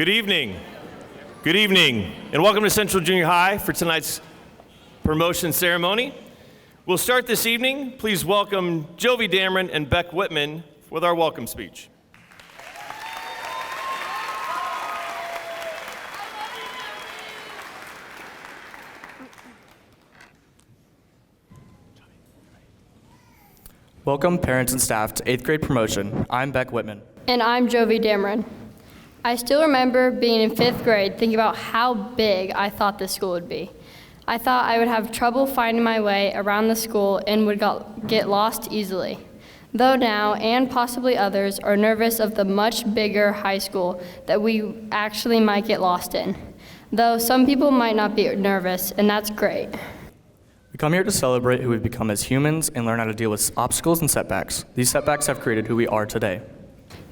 Good evening. Good evening, and welcome to Central Junior High for tonight's promotion ceremony. We'll start this evening. Please welcome Jovi Dameron and Beck Whitman with our welcome speech. Welcome parents and staff to 8th grade promotion. I'm Beck Whitman. And I'm Jovi Dameron. I still remember being in 5th grade thinking about how big I thought this school would be. I thought I would have trouble finding my way around the school and would get lost easily. Though now, and possibly others, are nervous of the much bigger high school that we actually might get lost in. Though some people might not be nervous, and that's great. We come here to celebrate who we've become as humans and learn how to deal with obstacles and setbacks. These setbacks have created who we are today.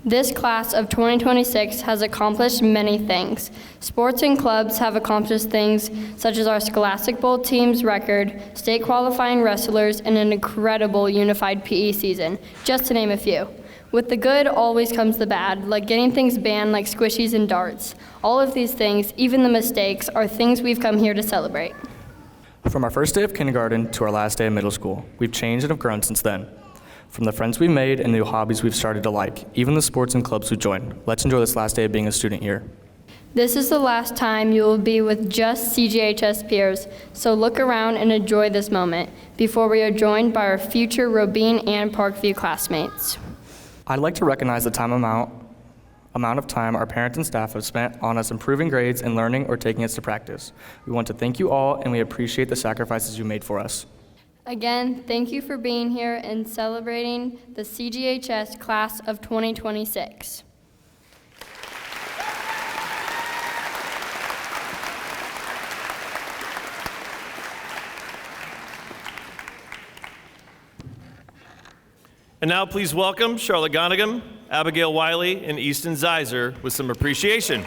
This class of 2026 has accomplished many things. Sports and clubs have accomplished things such as our Scholastic Bowl team's record, state qualifying wrestlers, and an incredible unified PE season, just to name a few. With the good always comes the bad, like getting things banned like squishies and darts. All of these things, even the mistakes, are things we've come here to celebrate. From our first day of kindergarten to our last day of middle school, we've changed and have grown since then. From the friends we've made and new hobbies we've started to like, even the sports and clubs we joined. Let's enjoy this last day of being a student here. This is the last time you will be with just CJHS peers, so look around and enjoy this moment before we are joined by our future Robine and Parkview classmates. I'd like to recognize the amount of time our parents and staff have spent on us improving grades and learning or taking us to practice. We want to thank you all, and we appreciate the sacrifices you made for us. Again, thank you for being here and celebrating the CGHS class of 2026. And now please welcome Charlotte Gonagum, Abigail Wiley, and Easton Zeiser with some appreciation.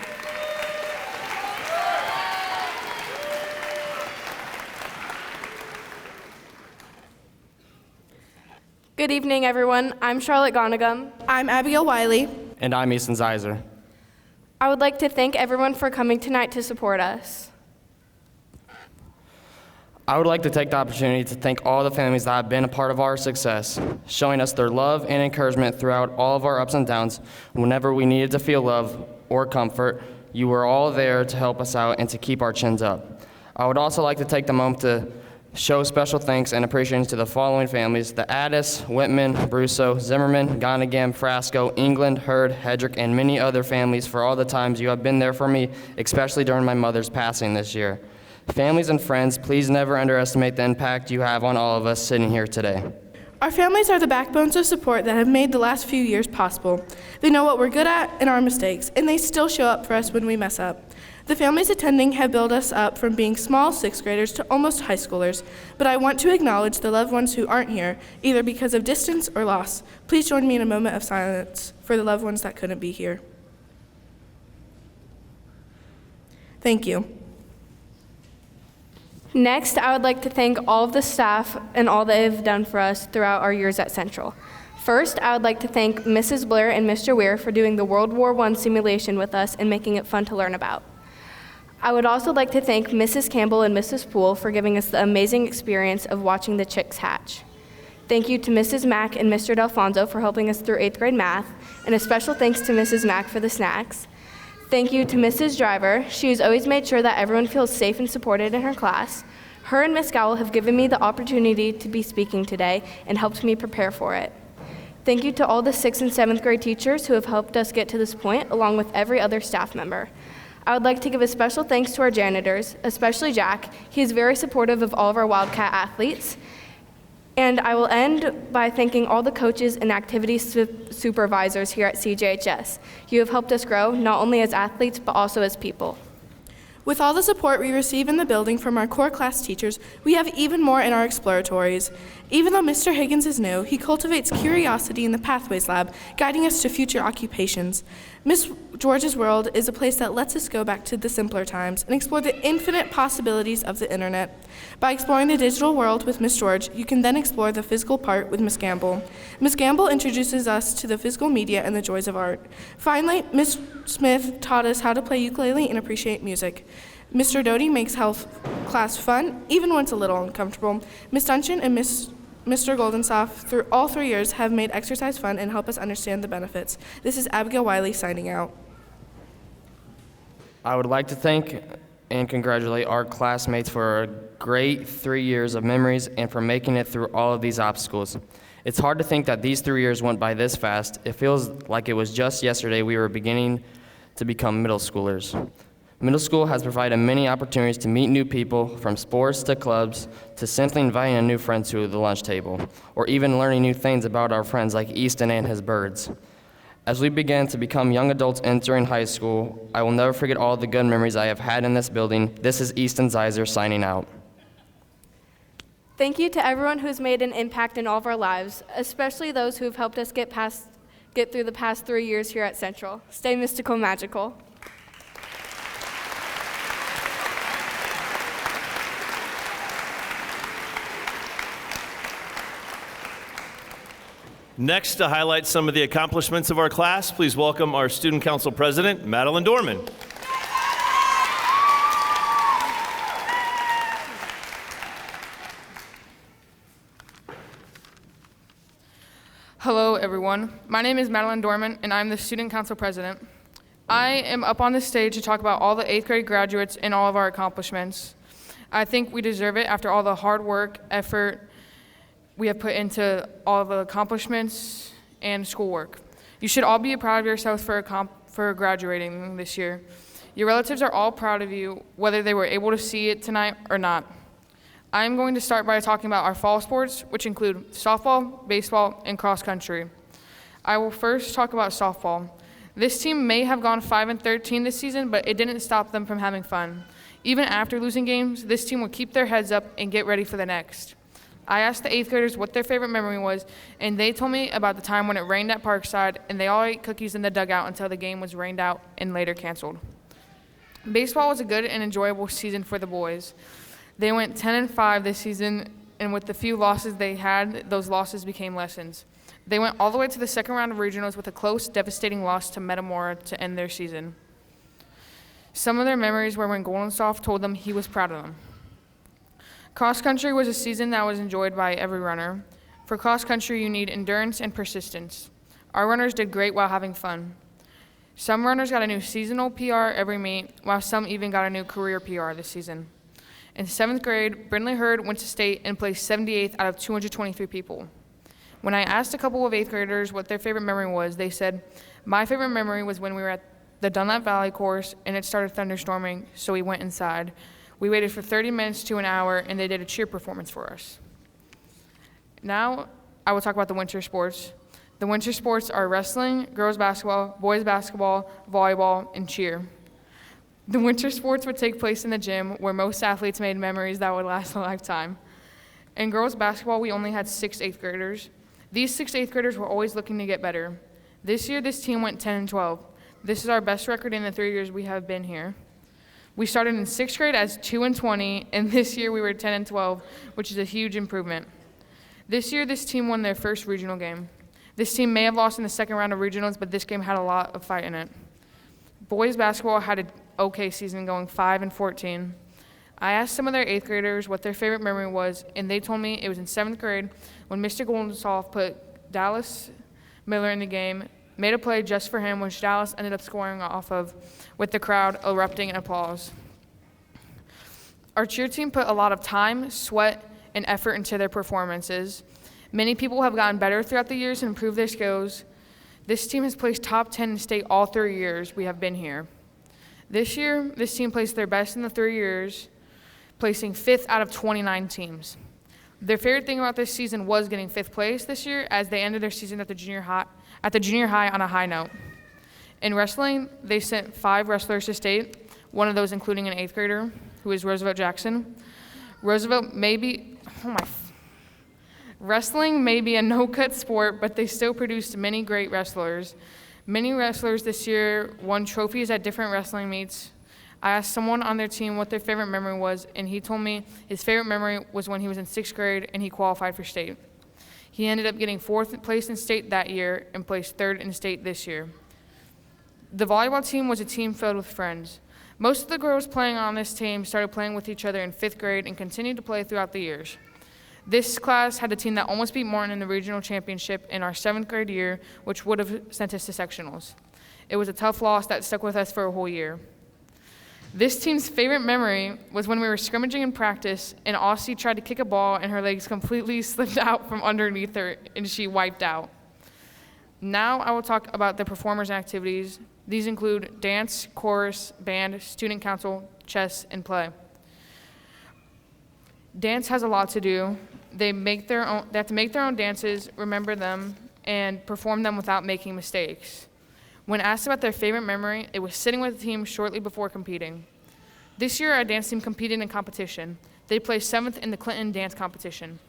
Good evening, everyone. I'm Charlotte Gonagum. I'm Abigail Wiley. And I'm Easton Zeiser. I would like to thank everyone for coming tonight to support us. I would like to take the opportunity to thank all the families that have been a part of our success, showing us their love and encouragement throughout all of our ups and downs. Whenever we needed to feel love or comfort, you were all there to help us out and to keep our chins up. I would also like to take the moment to show special thanks and appreciation to the following families: the Addis, Whitman, Brusso, Zimmerman, Gonagam, Frasco, England, Hurd, Hedrick, and many other families for all the times you have been there for me, especially during my mother's passing this year. Families and friends, please never underestimate the impact you have on all of us sitting here today. Our families are the backbones of support that have made the last few years possible. They know what we're good at and our mistakes, and they still show up for us when we mess up. The families attending have built us up from being small 6th graders to almost high schoolers, but I want to acknowledge the loved ones who aren't here, either because of distance or loss. Please join me in a moment of silence for the loved ones that couldn't be here. Thank you. Next, I would like to thank all of the staff and all they have done for us throughout our years at Central. First, I would like to thank Mrs. Blair and Mr. Weir for doing the World War I simulation with us and making it fun to learn about. I would also like to thank Mrs. Campbell and Mrs. Poole for giving us the amazing experience of watching the chicks hatch. Thank you to Mrs. Mack and Mr. Delfonso for helping us through 8th grade math, and a special thanks to Mrs. Mack for the snacks. Thank you to Mrs. Driver. She has always made sure that everyone feels safe and supported in her class. Her and Miss Gowell have given me the opportunity to be speaking today and helped me prepare for it. Thank you to all the 6th and 7th grade teachers who have helped us get to this point, along with every other staff member. I would like to give a special thanks to our janitors, especially Jack. He is very supportive of all of our Wildcat athletes. And I will end by thanking all the coaches and activity supervisors here at CJHS. You have helped us grow, not only as athletes, but also as people. With all the support we receive in the building from our core class teachers, we have even more in our exploratories. Even though Mr. Higgins is new, he cultivates curiosity in the Pathways Lab, guiding us to future occupations. Miss George's World is a place that lets us go back to the simpler times and explore the infinite possibilities of the internet. By exploring the digital world with Miss George, you can then explore the physical part with Miss Gamble. Miss Gamble introduces us to the physical media and the joys of art. Finally, Miss Smith taught us how to play ukulele and appreciate music. Mr. Doty makes health class fun, even when it's a little uncomfortable. Miss Dungeon and Mr. Goldensoft, through all 3 years, have made exercise fun and help us understand the benefits. This is Abigail Wiley signing out. I would like to thank and congratulate our classmates for a great 3 years of memories and for making it through all of these obstacles. It's hard to think that these 3 years went by this fast. It feels like it was just yesterday we were beginning to become middle schoolers. Middle school has provided many opportunities to meet new people, from sports to clubs, to simply inviting a new friend to the lunch table, or even learning new things about our friends like Easton and his birds. As we begin to become young adults entering high school, I will never forget all the good memories I have had in this building. This is Easton Zeiser signing out. Thank you to everyone who's made an impact in all of our lives, especially those who have helped us get through the past 3 years here at Central. Stay mystical and magical. Next, to highlight some of the accomplishments of our class, please welcome our Student Council President, Madeline Dorman. Hello, everyone. My name is Madeline Dorman, and I'm the Student Council President. I am up on the stage to talk about all the 8th grade graduates and all of our accomplishments. I think we deserve it after all the hard work, effort we have put into all of the accomplishments and schoolwork. You should all be proud of yourselves for graduating this year. Your relatives are all proud of you, whether they were able to see it tonight or not. I am going to start by talking about our fall sports, which include softball, baseball, and cross country. I will first talk about softball. This team may have gone 5-13 this season, but it didn't stop them from having fun. Even after losing games, this team would keep their heads up and get ready for the next. I asked the 8th graders what their favorite memory was, and they told me about the time when it rained at Parkside, and they all ate cookies in the dugout until the game was rained out and later canceled. Baseball was a good and enjoyable season for the boys. They went 10-5 this season, and with the few losses they had, those losses became lessons. They went all the way to the second round of regionals with a close, devastating loss to Metamora to end their season. Some of their memories were when Goldensoft told them he was proud of them. Cross country was a season that was enjoyed by every runner. For cross country, you need endurance and persistence. Our runners did great while having fun. Some runners got a new seasonal PR every meet, while some even got a new career PR this season. In 7th grade, Brindley Hurd went to state and placed 78th out of 223 people. When I asked a couple of 8th graders what their favorite memory was, they said, "My favorite memory was when we were at the Dunlap Valley course and it started thunderstorming, so we went inside. We waited for 30 minutes to an hour, and they did a cheer performance for us." Now, I will talk about the winter sports. The winter sports are wrestling, girls basketball, boys basketball, volleyball, and cheer. The winter sports would take place in the gym, where most athletes made memories that would last a lifetime. In girls basketball, we only had 6 8th graders. These 6 8th graders were always looking to get better. This year, this team went 10-12. This is our best record in the 3 years we have been here. We started in 6th grade as 2-20, and this year we were 10-12, which is a huge improvement. This year, this team won their first regional game. This team may have lost in the second round of regionals, but this game had a lot of fight in it. Boys basketball had an okay season, going 5-14. I asked some of their 8th graders what their favorite memory was, and they told me it was in 7th grade when Mr. Goldensoft put Dallas Miller in the game, made a play just for him, which Dallas ended up scoring off of, with the crowd erupting in applause. Our cheer team put a lot of time, sweat, and effort into their performances. Many people have gotten better throughout the years and improved their skills. This team has placed top 10 in state all 3 years we have been here. This year, this team placed their best in the 3 years, placing 5th out of 29 teams. Their favorite thing about this season was getting 5th place this year, as they ended their season at the junior high on a high note. In wrestling, they sent 5 wrestlers to state, one of those including an 8th grader, who is Roosevelt Jackson. Roosevelt may be, wrestling may be a no-cut sport, but they still produced many great wrestlers. Many wrestlers this year won trophies at different wrestling meets. I asked someone on their team what their favorite memory was, and he told me his favorite memory was when he was in 6th grade and he qualified for state. He ended up getting 4th place in state that year and placed 3rd in state this year. The volleyball team was a team filled with friends. Most of the girls playing on this team started playing with each other in 5th grade and continued to play throughout the years. This class had a team that almost beat Morton in the regional championship in our 7th grade year, which would have sent us to sectionals. It was a tough loss that stuck with us for a whole year. This team's favorite memory was when we were scrimmaging in practice and Aussie tried to kick a ball and her legs completely slipped out from underneath her and she wiped out. Now I will talk about the performers and activities. These include dance, chorus, band, student council, chess, and play. Dance has a lot to do. They have to make their own dances, remember them, and perform them without making mistakes. When asked about their favorite memory, it was sitting with the team shortly before competing. This year, our dance team competed in competition. They placed 7th in the Clinton dance competition.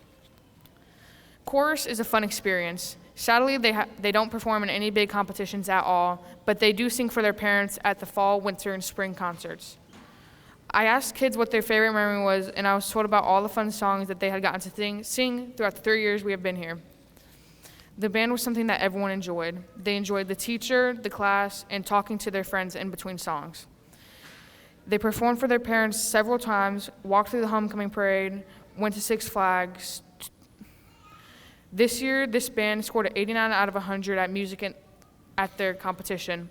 Chorus is a fun experience. Sadly, they don't perform in any big competitions at all, but they do sing for their parents at the fall, winter, and spring concerts. I asked kids what their favorite memory was, and I was told about all the fun songs that they had gotten to sing throughout the 3 years we have been here. The band was something that everyone enjoyed. They enjoyed the teacher, the class, and talking to their friends in between songs. They performed for their parents several times, walked through the homecoming parade, went to Six Flags. This year, this band scored an 89 out of 100 at music at their competition.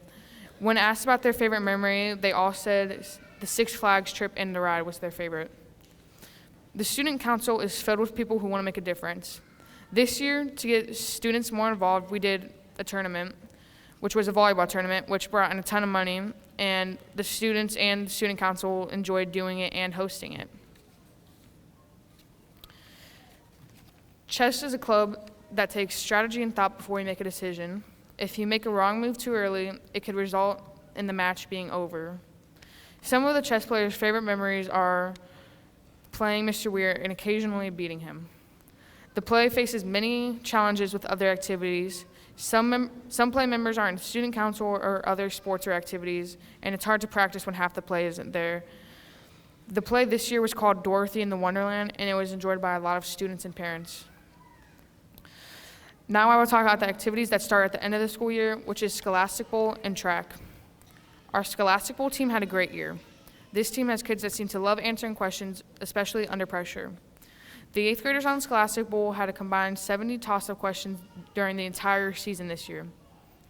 When asked about their favorite memory, they all said the Six Flags trip and the ride was their favorite. The student council is filled with people who want to make a difference. This year, to get students more involved, we did a tournament, which was a volleyball tournament, which brought in a ton of money, and the students and the student council enjoyed doing it and hosting it. Chess is a club that takes strategy and thought before you make a decision. If you make a wrong move too early, it could result in the match being over. Some of the chess players' favorite memories are playing Mr. Weir and occasionally beating him. The play faces many challenges with other activities. Some play members are in student council or other sports or activities, and it's hard to practice when half the play isn't there. The play this year was called Dorothy in the Wonderland, and it was enjoyed by a lot of students and parents. Now I will talk about the activities that start at the end of the school year, which is Scholastic Bowl and track. Our Scholastic Bowl team had a great year. This team has kids that seem to love answering questions, especially under pressure. The 8th graders on Scholastic Bowl had a combined 70 toss-up questions during the entire season this year.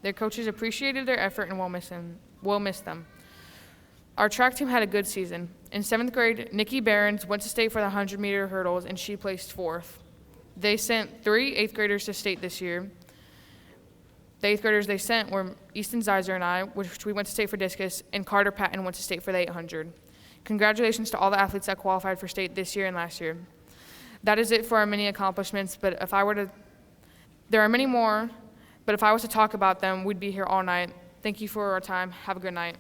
Their coaches appreciated their effort and will miss them. Our track team had a good season. In 7th grade, Nikki Behrens went to state for the 100-meter hurdles, and she placed 4th. They sent 3 8th graders to state this year. The 8th graders they sent were Easton Zeiser and I, which we went to state for discus, and Carter Patton went to state for the 800. Congratulations to all the athletes that qualified for state this year and last year. That is it for our many accomplishments, but there are many more, but if I was to talk about them, we'd be here all night. Thank you for our time. Have a good night.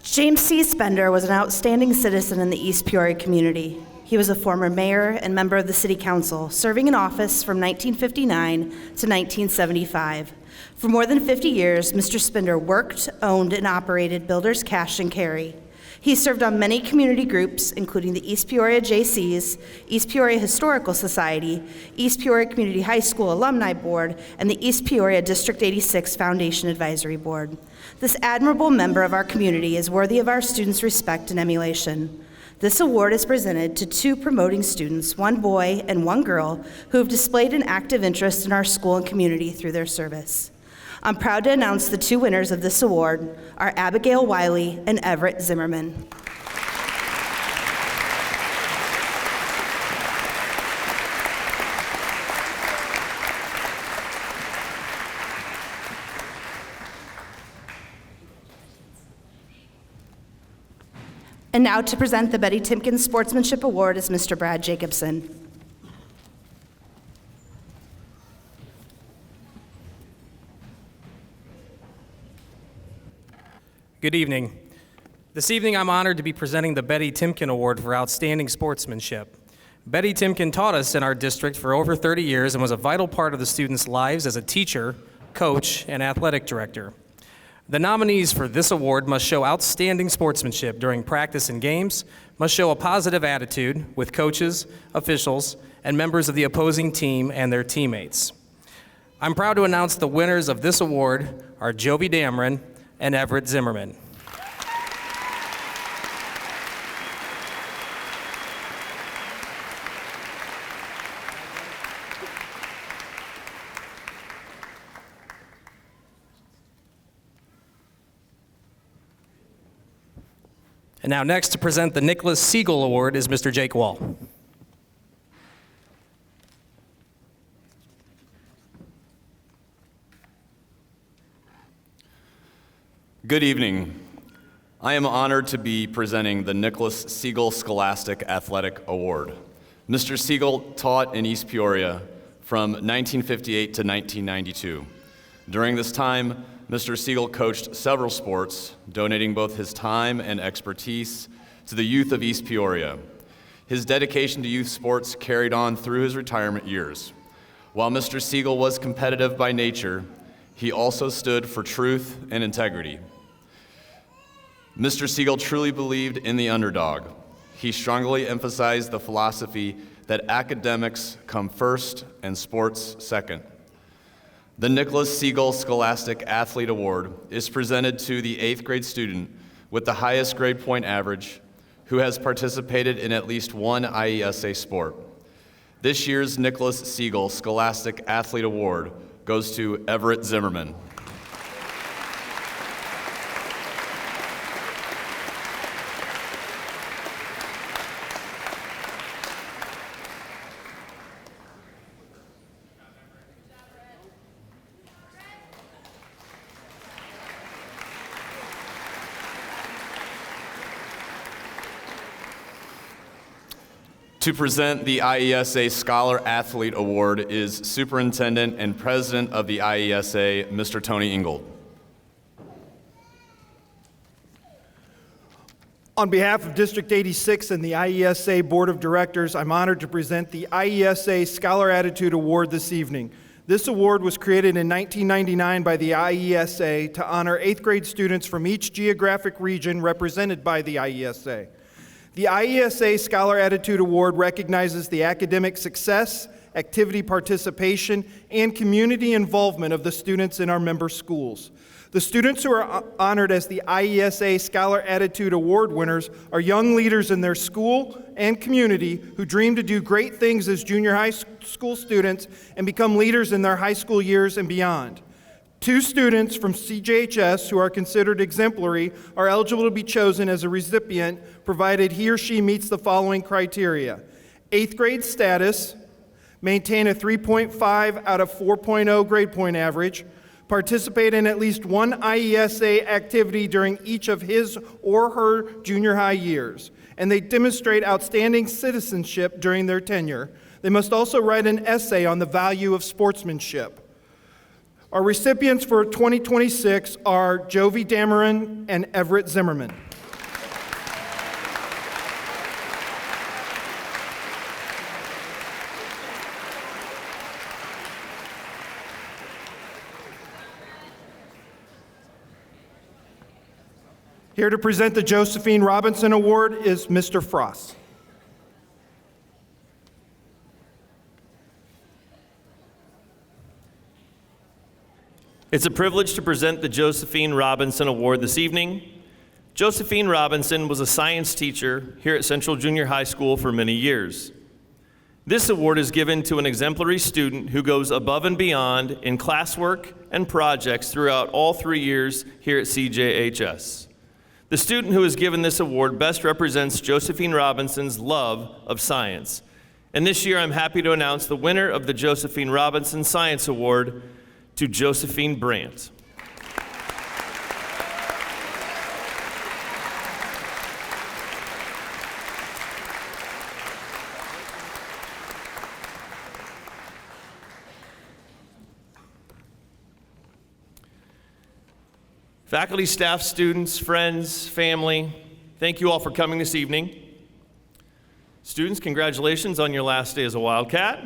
James C. Spender was an outstanding citizen in the East Peoria community. He was a former mayor and member of the city council, serving in office from 1959 to 1975. For more than 50 years, Mr. Spender worked, owned, and operated Builders Cash and Carry. He served on many community groups, including the East Peoria JCs, East Peoria Historical Society, East Peoria Community High School Alumni Board, and the East Peoria District 86 Foundation Advisory Board. This admirable member of our community is worthy of our students' respect and emulation. This award is presented to 2 promoting students, 1 boy and 1 girl, who have displayed an active interest in our school and community through their service. I'm proud to announce the 2 winners of this award are Abigail Wiley and Everett Zimmerman. And And now to present the Betty Timken Sportsmanship Award is Mr. Brad Jacobson. Good evening. This evening, I'm honored to be presenting the Betty Timken Award for Outstanding Sportsmanship. Betty Timken taught us in our district for over 30 years and was a vital part of the students' lives as a teacher, coach, and athletic director. The nominees for this award must show outstanding sportsmanship during practice and games, must show a positive attitude with coaches, officials, and members of the opposing team and their teammates. I'm proud to announce the winners of this award are Jovi Dameron and Everett Zimmerman. And now next to present the Nicholas Siegel Award is Mr. Jake Wall. Good evening. I am honored to be presenting the Nicholas Siegel Scholastic Athletic Award. Mr. Siegel taught in East Peoria from 1958 to 1992. During this time, Mr. Siegel coached several sports, donating both his time and expertise to the youth of East Peoria. His dedication to youth sports carried on through his retirement years. While Mr. Siegel was competitive by nature, he also stood for truth and integrity. Mr. Siegel truly believed in the underdog. He strongly emphasized the philosophy that academics come first and sports second. The Nicholas Siegel Scholastic Athlete Award is presented to the 8th grade student with the highest grade point average who has participated in at least one IESA sport. This year's Nicholas Siegel Scholastic Athlete Award goes to Everett Zimmerman. To present the IESA Scholar Athlete Award is Superintendent and President of the IESA, Mr. Tony Ingold. On behalf of District 86 and the IESA Board of Directors, I'm honored to present the IESA Scholar Attitude Award this evening. This award was created in 1999 by the IESA to honor 8th grade students from each geographic region represented by the IESA. The IESA Scholar Attitude Award recognizes the academic success, activity participation, and community involvement of the students in our member schools. The students who are honored as the IESA Scholar Attitude Award winners are young leaders in their school and community who dream to do great things as junior high school students and become leaders in their high school years and beyond. 2 students from CJHS who are considered exemplary are eligible to be chosen as a recipient, provided he or she meets the following criteria: 8th grade status, maintain a 3.5 out of 4.0 grade point average, participate in at least one IESA activity during each of his or her junior high years, and they demonstrate outstanding citizenship during their tenure. They must also write an essay on the value of sportsmanship. Our recipients for 2026 are Jovi Dameron and Everett Zimmerman. Here to present the Josephine Robinson Award is Mr. Frost. It's a privilege to present the Josephine Robinson Award this evening. Josephine Robinson was a science teacher here at Central Junior High School for many years. This award is given to an exemplary student who goes above and beyond in classwork and projects throughout all 3 years here at CJHS. The student who is given this award best represents Josephine Robinson's love of science. And this year I'm happy to announce the winner of the Josephine Robinson Science Award, to Josephine Brandt. Faculty, staff, students, friends, family, thank you all for coming this evening. Students, congratulations on your last day as a Wildcat.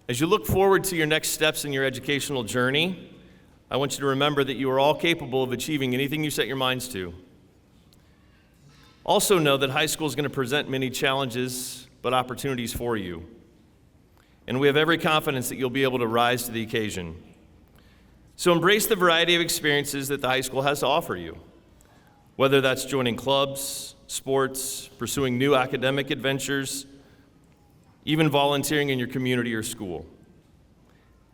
As you look forward to your next steps in your educational journey, I want you to remember that you are all capable of achieving anything you set your minds to. Also know that high school is going to present many challenges, but opportunities for you. And we have every confidence that you'll be able to rise to the occasion. So embrace the variety of experiences that the high school has to offer you, whether that's joining clubs, sports, pursuing new academic adventures, even volunteering in your community or school.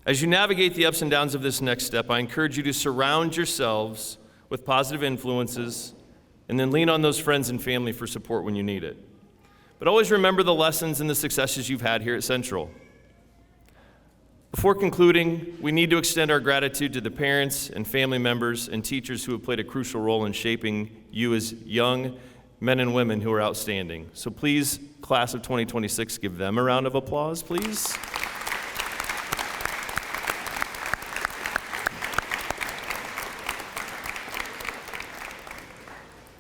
As you navigate the ups and downs of this next step, I encourage you to surround yourselves with positive influences and then lean on those friends and family for support when you need it. But always remember the lessons and the successes you've had here at Central. Before concluding, we need to extend our gratitude to the parents and family members and teachers who have played a crucial role in shaping you as young men and women who are outstanding. So please, class of 2026, give them a round of applause, please.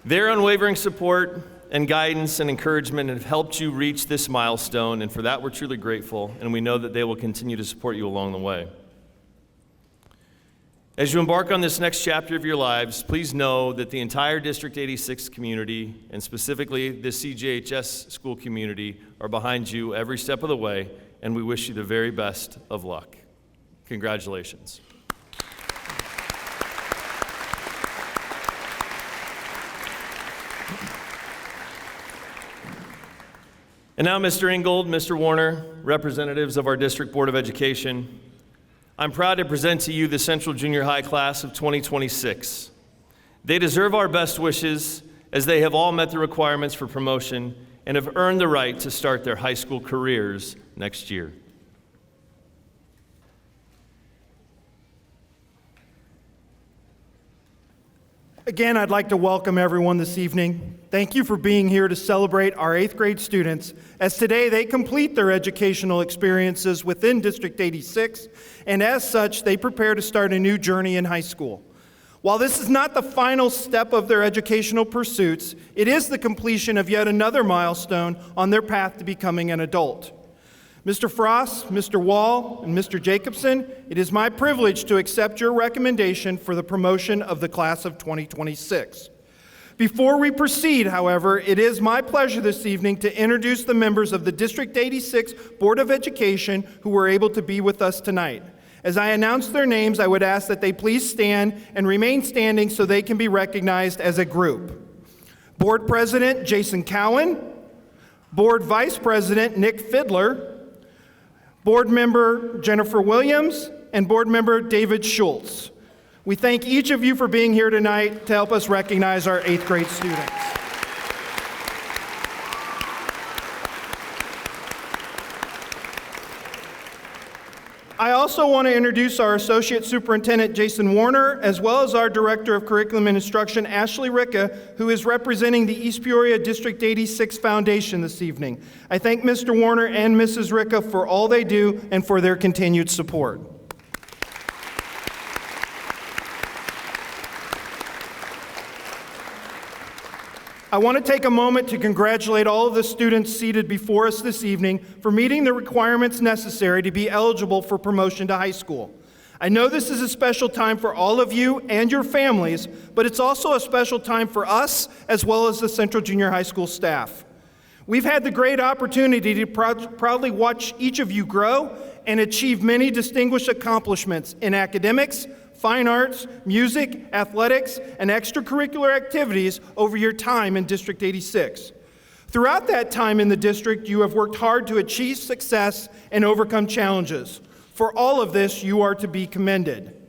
Their unwavering support and guidance and encouragement have helped you reach this milestone, and for that we're truly grateful, and we know that they will continue to support you along the way. As you embark on this next chapter of your lives, please know that the entire District 86 community, and specifically the CJHS school community, are behind you every step of the way, and we wish you the very best of luck. Congratulations. And now, Mr. Ingold, Mr. Warner, representatives of our District Board of Education, I'm proud to present to you the Central Junior High class of 2026. They deserve our best wishes as they have all met the requirements for promotion and have earned the right to start their high school careers next year. Again, I'd like to welcome everyone this evening. Thank you for being here to celebrate our 8th grade students, as today they complete their educational experiences within District 86, and as such, they prepare to start a new journey in high school. While this is not the final step of their educational pursuits, it is the completion of yet another milestone on their path to becoming an adult. Mr. Frost, Mr. Wall, and Mr. Jacobson, it is my privilege to accept your recommendation for the promotion of the class of 2026. Before we proceed, however, it is my pleasure this evening to introduce the members of the District 86 Board of Education who were able to be with us tonight. As I announce their names, I would ask that they please stand and remain standing so they can be recognized as a group. Board President Jason Cowan, Board Vice President Nick Fiddler, Board Member Jennifer Williams, and Board Member David Schultz. We thank each of you for being here tonight to help us recognize our 8th grade students. I also want to introduce our Associate Superintendent, Jason Warner, as well as our Director of Curriculum and Instruction, Ashley Ricka, who is representing the East Peoria District 86 Foundation this evening. I thank Mr. Warner and Mrs. Ricka for all they do and for their continued support. I want to take a moment to congratulate all of the students seated before us this evening for meeting the requirements necessary to be eligible for promotion to high school. I know this is a special time for all of you and your families, but it's also a special time for us as well as the Central Junior High School staff. We've had the great opportunity to proudly watch each of you grow and achieve many distinguished accomplishments in academics, fine arts, music, athletics, and extracurricular activities over your time in District 86. Throughout that time in the district, you have worked hard to achieve success and overcome challenges. For all of this, you are to be commended.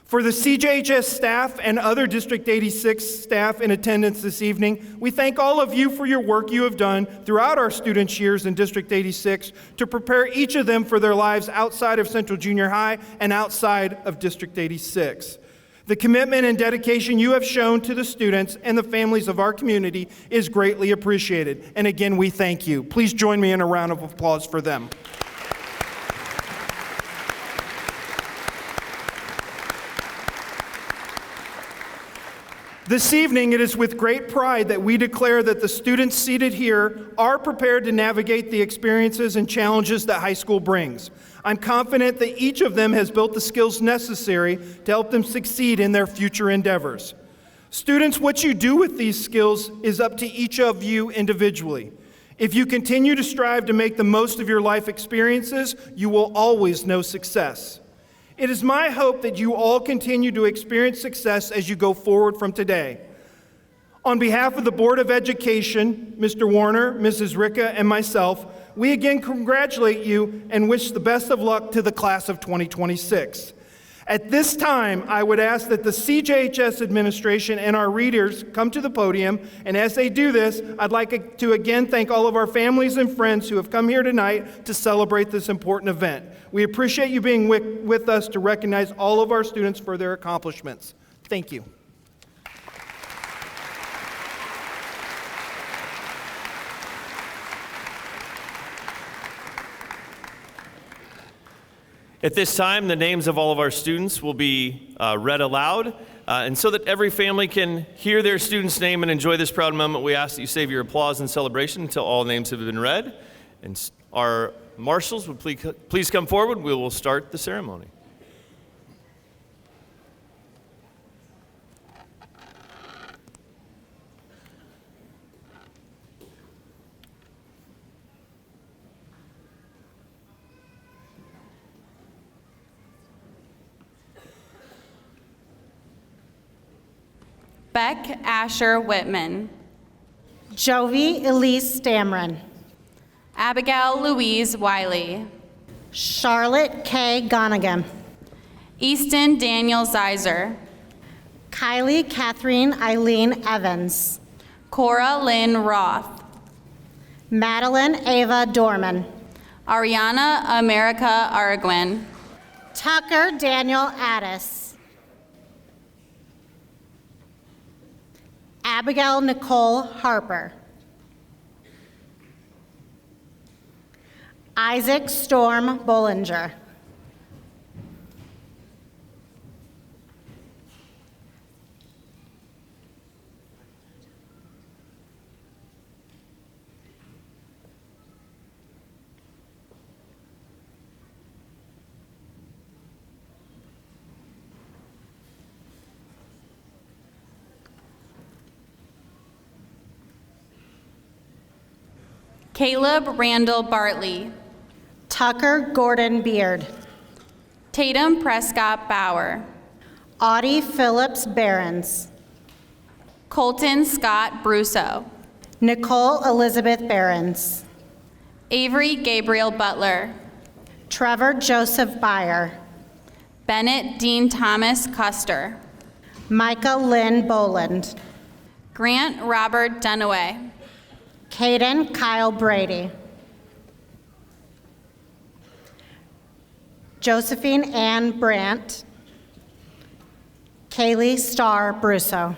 For the CJHS staff and other District 86 staff in attendance this evening, we thank all of you for your work you have done throughout our students' years in District 86 to prepare each of them for their lives outside of Central Junior High and outside of District 86. The commitment and dedication you have shown to the students and the families of our community is greatly appreciated. And again, we thank you. Please join me in a round of applause for them. This evening, it is with great pride that we declare that the students seated here are prepared to navigate the experiences and challenges that high school brings. I'm confident that each of them has built the skills necessary to help them succeed in their future endeavors. Students, what you do with these skills is up to each of you individually. If you continue to strive to make the most of your life experiences, you will always know success. It is my hope that you all continue to experience success as you go forward from today. On behalf of the Board of Education, Mr. Warner, Mrs. Ricca, and myself, we again congratulate you and wish the best of luck to the class of 2026. At this time, I would ask that the CJHS administration and our readers come to the podium, and as they do this, I'd like to again thank all of our families and friends who have come here tonight to celebrate this important event. We appreciate you being with us to recognize all of our students for their accomplishments. Thank you. At this time, the names of all of our students will be read aloud. And so that every family can hear their student's name and enjoy this proud moment, we ask that you save your applause and celebration until all names have been read. And our marshals would please come forward. We will start the ceremony. Beck Asher Whitman. Jovi Elise Damron. Abigail Louise Wiley. Charlotte K. Gonigan. Easton Daniel Zeiser. Kylie Catherine Eileen Evans. Cora Lynn Roth. Madeline Ava Dorman. Ariana America Araguen. Tucker Daniel Addis. Abigail Nicole Harper. Isaac Storm Bollinger. Caleb Randall Bartley. Tucker Gordon Beard. Tatum Prescott Bauer. Audie Phillips Behrens. Colton Scott Brusso. Nicole Elizabeth Behrens. Avery Gabriel Butler. Trevor Joseph Byer. Bennett Dean Thomas Custer. Micah Lynn Boland. Grant Robert Dunaway. Caden Kyle Brady. Josephine Ann Brandt. Kaylee Starr Brusso.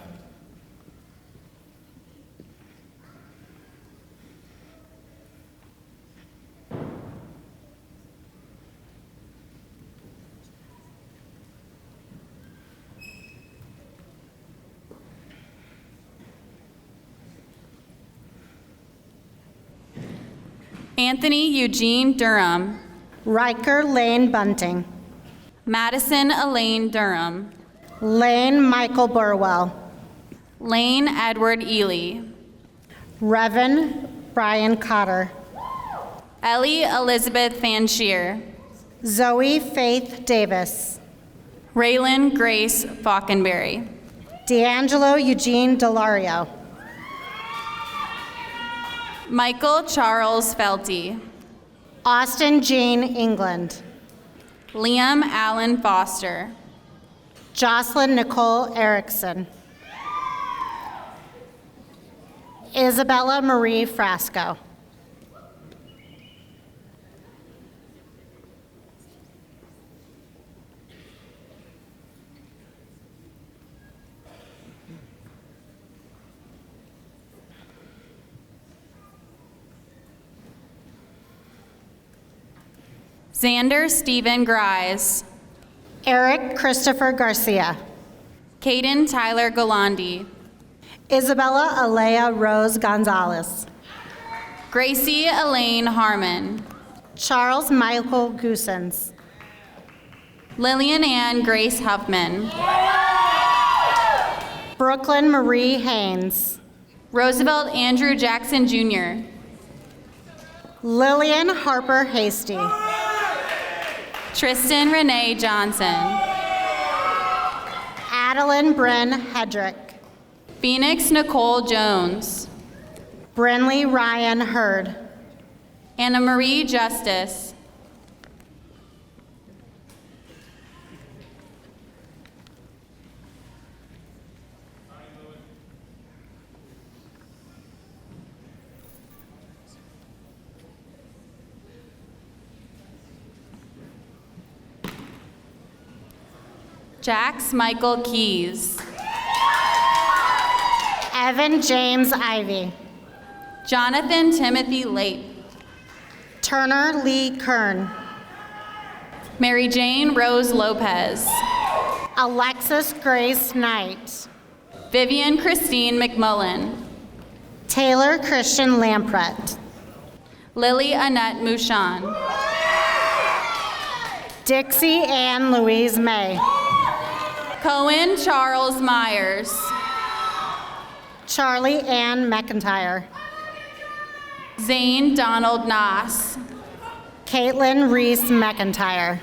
Anthony Eugene Durham. Riker Lane Bunting. Madison Elaine Durham. Lane Michael Burwell. Lane Edward Ely. Revan Brian Cotter. Ellie Elizabeth Fanshear. Zoe Faith Davis. Raylan Grace Falkenberry. D'Angelo Eugene Delario. Michael Charles Felty. Austin Jean England. Liam Allen Foster. Jocelyn Nicole Erickson. Isabella Marie Frasco. Xander Stephen Grise. Eric Christopher Garcia. Caden Tyler Galandi. Isabella Alea Rose Gonzalez. Gracie Elaine Harmon. Charles Michael Goosens. Lillian Ann Grace Huffman. Brooklyn Marie Haynes. Roosevelt Andrew Jackson Jr. Lillian Harper Hasty. Tristan Renee Johnson. Adeline Bryn Hedrick. Phoenix Nicole Jones. Brinley Ryan Hurd. Anna Marie Justice. Jax Michael Keys. Evan James Ivy. Jonathan Timothy Lape. Turner Lee Kern. Mary Jane Rose Lopez. Alexis Grace Knight. Vivian Christine McMullen. Taylor Christian Lampret. Lily Annette Mouchon. Dixie Ann Louise May. Cohen Charles Myers. Charlie Ann McIntyre. Zane Donald Noss. Caitlin Reese McIntyre.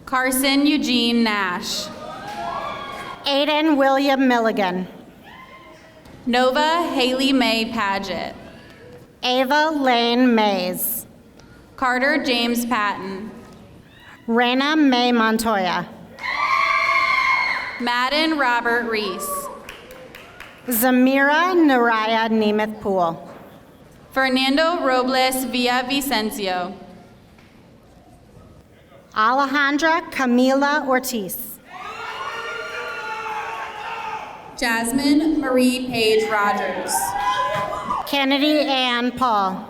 Carson Eugene Nash. Aiden William Milligan. Nova Haley Mae Paget. Ava Lane Mays. Carter James Patton. Raina May Montoya. Madden Robert Reese. Zamira Naraya Nemeth Poole. Fernando Robles Villavicencio. Alejandra Camila Ortiz. Jasmine Marie Page Rogers. Kennedy Ann Paul.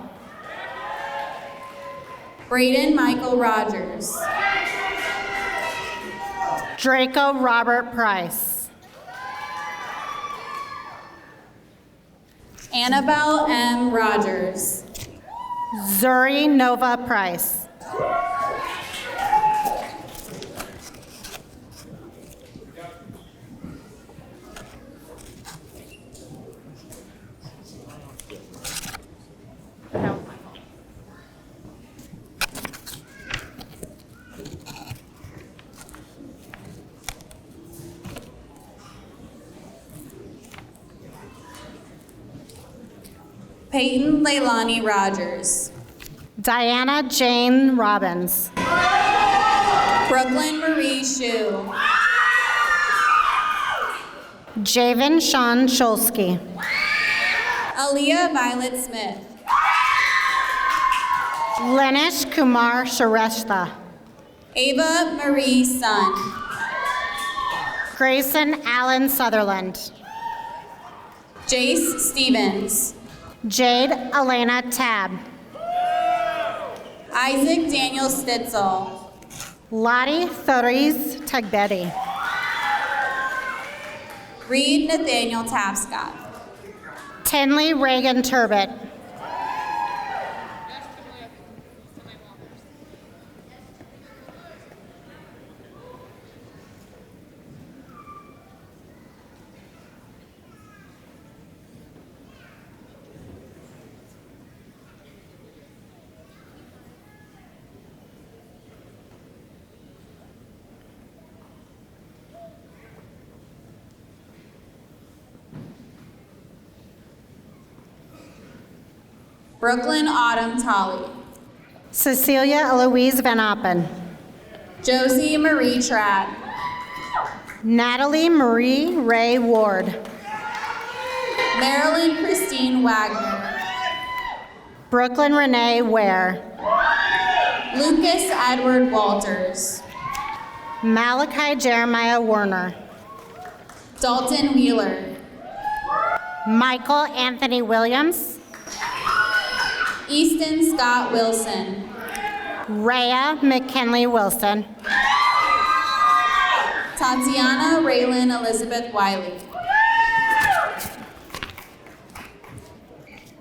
Braden Michael Rogers. Draco Robert Price. Annabelle M. Rogers. Zuri Nova Price. Peyton Leilani Rogers. Diana Jane Robbins. Brooklyn Marie Shu. Javen Sean Shulsky. Aaliyah Violet Smith. Lenish Kumar Shareshta. Ava Marie Sun. Grayson Allen Sutherland. Jace Stevens. Jade Elena Tab. Isaac Daniel Stitzel. Lottie Thoris Tagbedi. Reed Nathaniel Tapscott. Tinley Reagan Turbot. Brooklyn Autumn Tolley. Cecilia Eloise Van Appen. Josie Marie Tradd. Natalie Marie Ray Ward. Marilyn Christine Wagner. Brooklyn Renee Ware. Lucas Edward Walters. Malachi Jeremiah Werner. Dalton Wheeler. Michael Anthony Williams. Easton Scott Wilson. Rhea McKinley Wilson. Tatiana Raylan Elizabeth Wiley.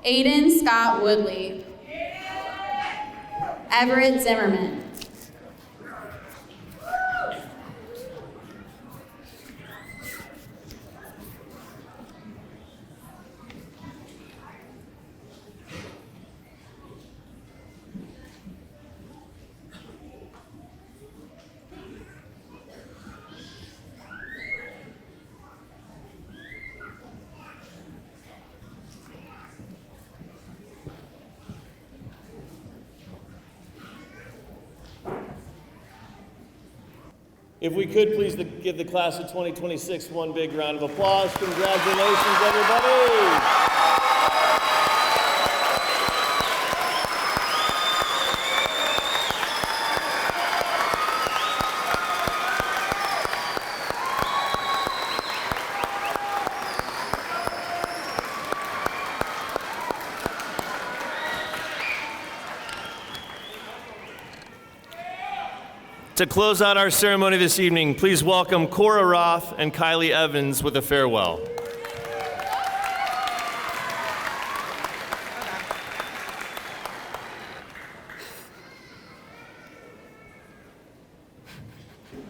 Aiden Scott Woodley. Everett Zimmerman. If we could please give the class of 2026 one big round of applause. Congratulations, everybody. To close out our ceremony this evening, please welcome Cora Roth and Kylie Evans with a farewell.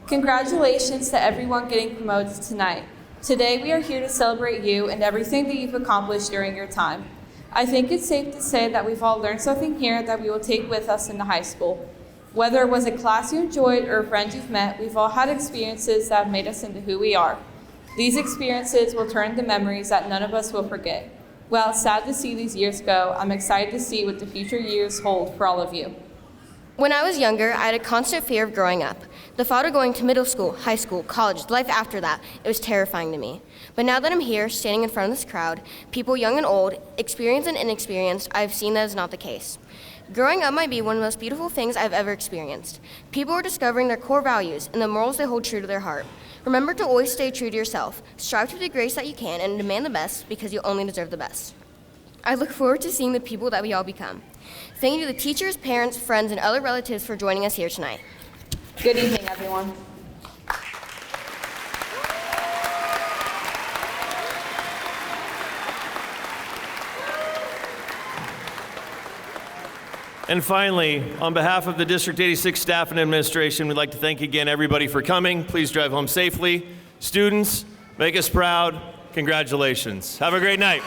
Congratulations to everyone getting promoted tonight. Today we are here to celebrate you and everything that you've accomplished during your time. I think it's safe to say that we've all learned something here that we will take with us into high school. Whether it was a class you enjoyed or a friend you've met, we've all had experiences that have made us into who we are. These experiences will turn into memories that none of us will forget. While it's sad to see these years go, I'm excited to see what the future years hold for all of you. When I was younger, I had a constant fear of growing up. The thought of going to middle school, high school, college, life after that, it was terrifying to me. But now that I'm here, standing in front of this crowd, people young and old, experienced and inexperienced, I've seen that is not the case. Growing up might be one of the most beautiful things I've ever experienced. People are discovering their core values and the morals they hold true to their heart. Remember to always stay true to yourself. Strive to be the greatest that you can and demand the best because you only deserve the best. I look forward to seeing the people that we all become. Thank you to the teachers, parents, friends, and other relatives for joining us here tonight. Good evening, everyone. And finally, on behalf of the District 86 staff and administration, we'd like to thank again everybody for coming. Please drive home safely. Students, make us proud. Congratulations. Have a great night.